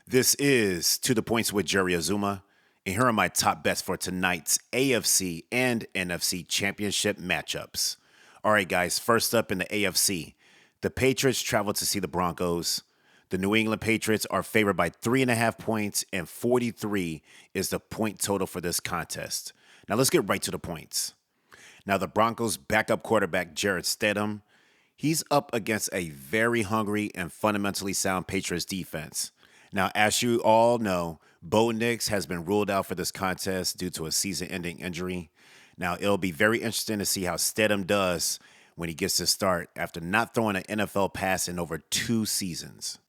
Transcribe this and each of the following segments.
This is To the Points with Jerry Azumah, and here are my top bets for tonight's AFC and NFC Championship matchups. All right, guys, first up in the AFC, the Patriots travel to see the Broncos. The New England Patriots are favored by 3.5 points, and 43 is the point total for this contest. Now, let's get right to the points. Now, the Broncos' backup quarterback, Jarrett Stidham, he's up against a very hungry and fundamentally sound Patriots defense. Now, as you all know, Bo Nix has been ruled out for this contest due to a season-ending injury. Now, it'll be very interesting to see how Stidham does when he gets to start after not throwing an NFL pass in over 2 seasons.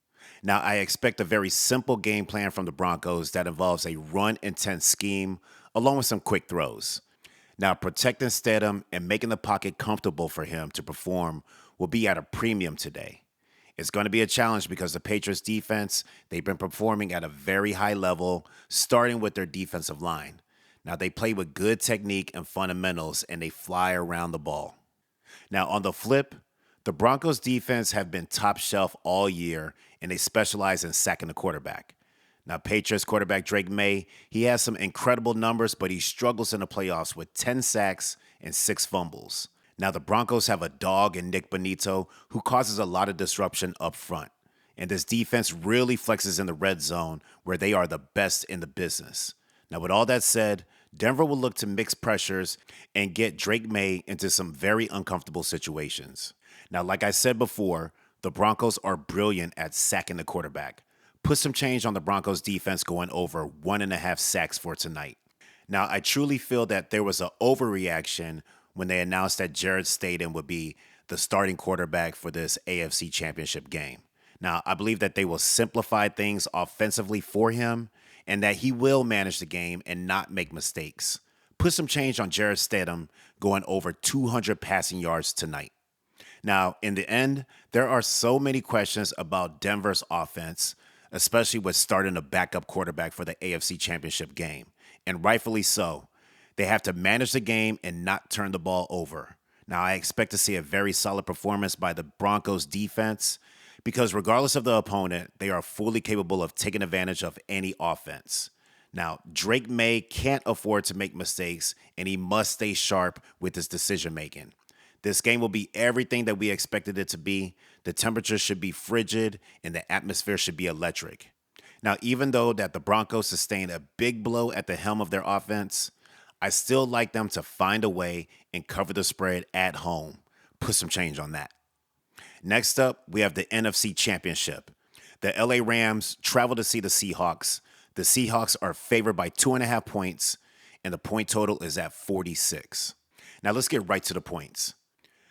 Now, I expect a very simple game plan from the Broncos that involves a run-intense scheme along with some quick throws. Now, protecting Stidham and making the pocket comfortable for him to perform will be at a premium today. It's going to be a challenge because the Patriots defense, they've been performing at a very high level, starting with their defensive line. Now, they play with good technique and fundamentals, and they fly around the ball. Now, on the flip, the Broncos defense have been top shelf all year, and they specialize in sacking the quarterback. Now, Patriots quarterback Drake May, he has some incredible numbers, but he struggles in the playoffs with 10 sacks and 6 fumbles. Now, the Broncos have a dog in Nick Bonito who causes a lot of disruption up front. And this defense really flexes in the red zone where they are the best in the business. Now, with all that said, Denver will look to mix pressures and get Drake May into some very uncomfortable situations. Now, like I said before, the Broncos are brilliant at sacking the quarterback. Put some change on the Broncos defense going over 1.5 sacks for tonight. Now, I truly feel that there was an overreaction when they announced that Jarrett Stidham would be the starting quarterback for this AFC Championship game. Now, I believe that they will simplify things offensively for him and that he will manage the game and not make mistakes. Put some change on Jarrett Stidham going over 200 passing yards tonight. Now, in the end, there are so many questions about Denver's offense, especially with starting a backup quarterback for the AFC Championship game, and rightfully so. They have to manage the game and not turn the ball over. Now, I expect to see a very solid performance by the Broncos defense because regardless of the opponent, they are fully capable of taking advantage of any offense. Now, Drake May can't afford to make mistakes, and he must stay sharp with his decision-making. This game will be everything that we expected it to be. The temperature should be frigid, and the atmosphere should be electric. Now, even though that the Broncos sustained a big blow at the helm of their offense, I still like them to find a way and cover the spread at home. Put some change on that. Next up, we have the NFC Championship. The LA Rams travel to see the Seahawks. The Seahawks are favored by 2.5 points, and the point total is at 46. Now let's get right to the points.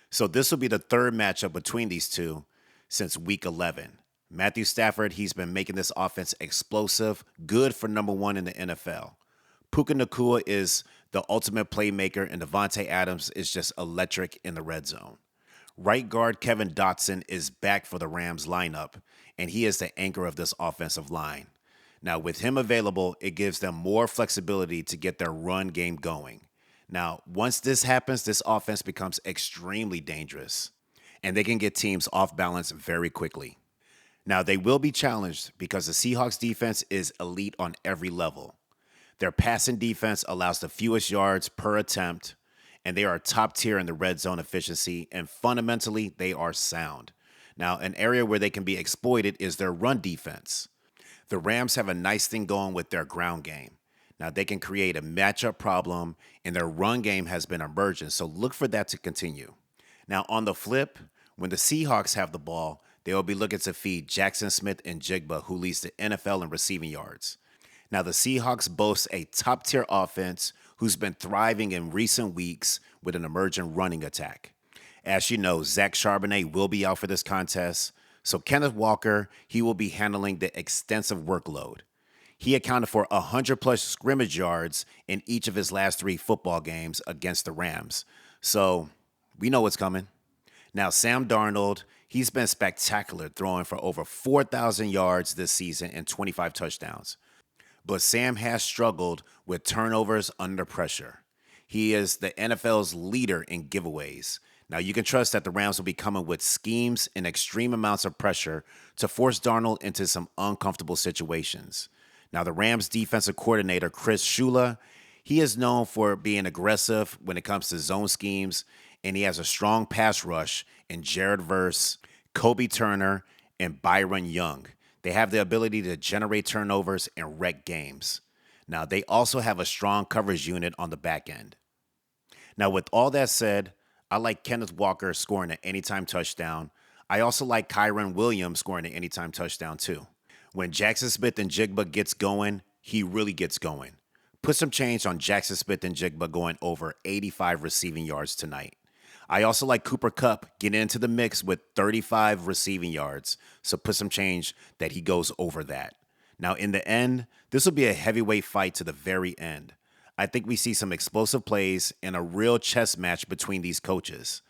So this will be the third matchup between these two since week 11. Matthew Stafford, he's been making this offense explosive, good for number 1 in the NFL. Puka Nacua is the ultimate playmaker, and Devontae Adams is just electric in the red zone. Right guard Kevin Dotson is back for the Rams lineup, and he is the anchor of this offensive line. Now, with him available, it gives them more flexibility to get their run game going. Now, once this happens, this offense becomes extremely dangerous, and they can get teams off balance very quickly. Now, they will be challenged because the Seahawks defense is elite on every level. Their passing defense allows the fewest yards per attempt, and they are top tier in the red zone efficiency, and fundamentally, they are sound. Now, an area where they can be exploited is their run defense. The Rams have a nice thing going with their ground game. Now, they can create a matchup problem, and their run game has been emergent, so look for that to continue. Now, on the flip, when the Seahawks have the ball, they will be looking to feed Jackson Smith and Jigba, who leads the NFL in receiving yards. Now, the Seahawks boast a top-tier offense who's been thriving in recent weeks with an emerging running attack. As you know, Zach Charbonnet will be out for this contest, so Kenneth Walker, he will be handling the extensive workload. He accounted for 100-plus scrimmage yards in each of his last 3 football games against the Rams, so we know what's coming. Now, Sam Darnold, he's been spectacular, throwing for over 4,000 yards this season and 25 touchdowns. But Sam has struggled with turnovers under pressure. He is the NFL's leader in giveaways. Now, you can trust that the Rams will be coming with schemes and extreme amounts of pressure to force Darnold into some uncomfortable situations. Now, the Rams defensive coordinator, Chris Shula, he is known for being aggressive when it comes to zone schemes, and he has a strong pass rush in Jared Verse, Kobe Turner, and Byron Young. They have the ability to generate turnovers and wreck games. Now, they also have a strong coverage unit on the back end. Now, with all that said, I like Kenneth Walker scoring an anytime touchdown. I also like Kyron Williams scoring an anytime touchdown, too. When Jackson Smith and Jigba gets going, he really gets going. Put some change on Jackson Smith and Jigba going over 85 receiving yards tonight. I also like Cooper Kupp getting into the mix with 35 receiving yards, so put some change that he goes over that. Now, in the end, this will be a heavyweight fight to the very end. I think we see some explosive plays and a real chess match between these coaches.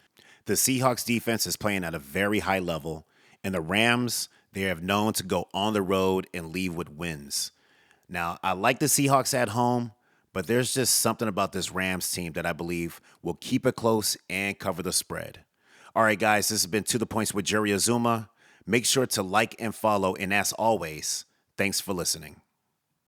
The Seahawks defense is playing at a very high level, and the Rams, they have known to go on the road and leave with wins. Now, I like the Seahawks at home, but there's just something about this Rams team that I believe will keep it close and cover the spread. All right, guys, this has been To The Points with Jerry Azumah. Make sure to like and follow, and as always, thanks for listening.